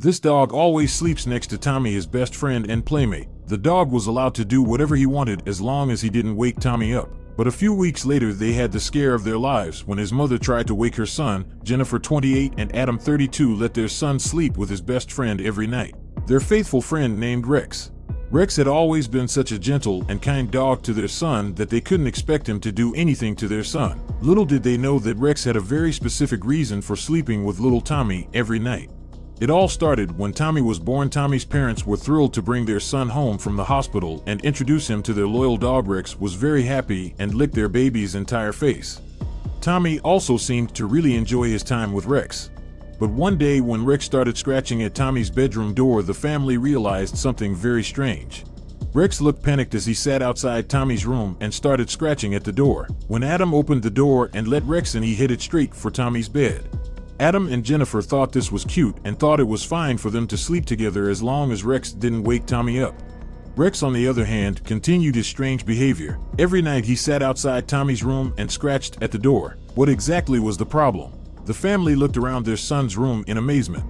This dog always sleeps next to Tommy, his best friend and playmate. The dog was allowed to do whatever he wanted as long as he didn't wake Tommy up. But a few weeks later, they had the scare of their lives when his mother tried to wake her son. Jennifer, 28, and Adam, 32, let their son sleep with his best friend every night, their faithful friend named Rex. Rex had always been such a gentle and kind dog to their son that they couldn't expect him to do anything to their son. Little did they know that Rex had a very specific reason for sleeping with little Tommy every night. It all started when Tommy was born. Tommy's parents were thrilled to bring their son home from the hospital and introduce him to their loyal dog. Rex was very happy and licked their baby's entire face. Tommy also seemed to really enjoy his time with Rex. But one day when Rex started scratching at Tommy's bedroom door, the family realized something very strange. Rex looked panicked as he sat outside Tommy's room and started scratching at the door. When Adam opened the door and let Rex in, he headed straight for Tommy's bed. Adam and Jennifer thought this was cute and thought it was fine for them to sleep together as long as Rex didn't wake Tommy up. Rex, on the other hand, continued his strange behavior. Every night he sat outside Tommy's room and scratched at the door. What exactly was the problem? The family looked around their son's room in amazement.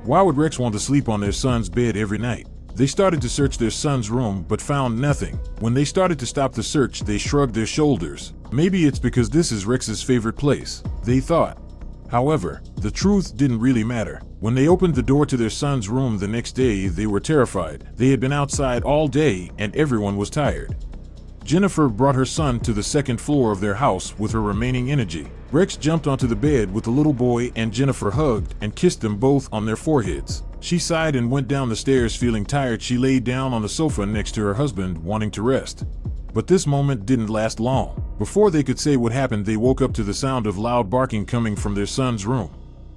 Why would Rex want to sleep on their son's bed every night? They started to search their son's room but found nothing. When they started to stop the search, they shrugged their shoulders. Maybe it's because this is Rex's favorite place, they thought. However, the truth didn't really matter. When they opened the door to their son's room the next day, they were terrified. They had been outside all day and everyone was tired. Jennifer brought her son to the second floor of their house with her remaining energy. Rex jumped onto the bed with the little boy and Jennifer hugged and kissed them both on their foreheads. She sighed and went down the stairs feeling tired. She laid down on the sofa next to her husband, wanting to rest. But this moment didn't last long. Before they could say what happened, they woke up to the sound of loud barking coming from their son's room.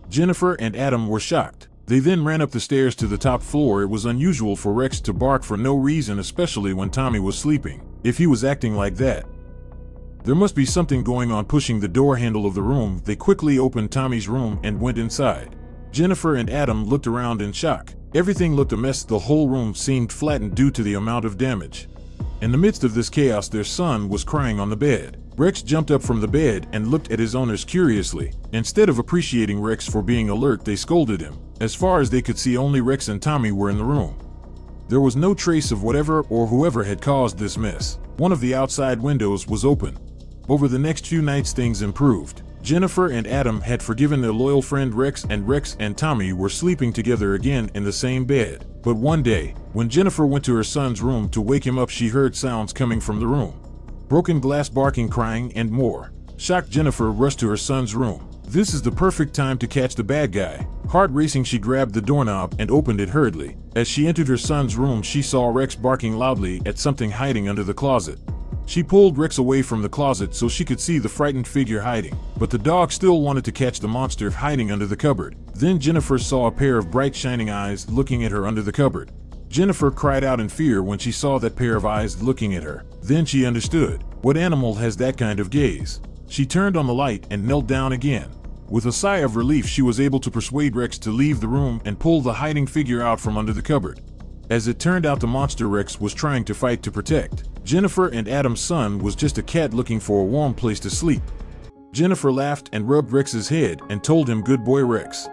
Jennifer and Adam were shocked. They then ran up the stairs to the top floor. It was unusual for Rex to bark for no reason, especially when Tommy was sleeping. If he was acting like that, there must be something going on. Pushing the door handle of the room, they quickly opened Tommy's room and went inside. Jennifer and Adam looked around in shock. Everything looked a mess. The whole room seemed flattened due to the amount of damage. In the midst of this chaos, their son was crying on the bed. Rex jumped up from the bed and looked at his owners curiously. Instead of appreciating Rex for being alert, they scolded him. As far as they could see, only Rex and Tommy were in the room. There was no trace of whatever or whoever had caused this mess. One of the outside windows was open. Over the next few nights, things improved. Jennifer and Adam had forgiven their loyal friend Rex, and Rex and Tommy were sleeping together again in the same bed. But one day, when Jennifer went to her son's room to wake him up, she heard sounds coming from the room. Broken glass, barking, crying, and more. Shocked, Jennifer rushed to her son's room. This is the perfect time to catch the bad guy. Heart racing, she grabbed the doorknob and opened it hurriedly. As she entered her son's room, she saw Rex barking loudly at something hiding under the closet. She pulled Rex away from the closet so she could see the frightened figure hiding, but the dog still wanted to catch the monster hiding under the cupboard. Then Jennifer saw a pair of bright shining eyes looking at her under the cupboard. Jennifer cried out in fear when she saw that pair of eyes looking at her. Then she understood. What animal has that kind of gaze? She turned on the light and knelt down again. With a sigh of relief, she was able to persuade Rex to leave the room and pull the hiding figure out from under the cupboard. As it turned out, the monster Rex was trying to fight to protect. Jennifer and Adam's son was just a cat looking for a warm place to sleep. Jennifer laughed and rubbed Rex's head and told him, "Good boy, Rex.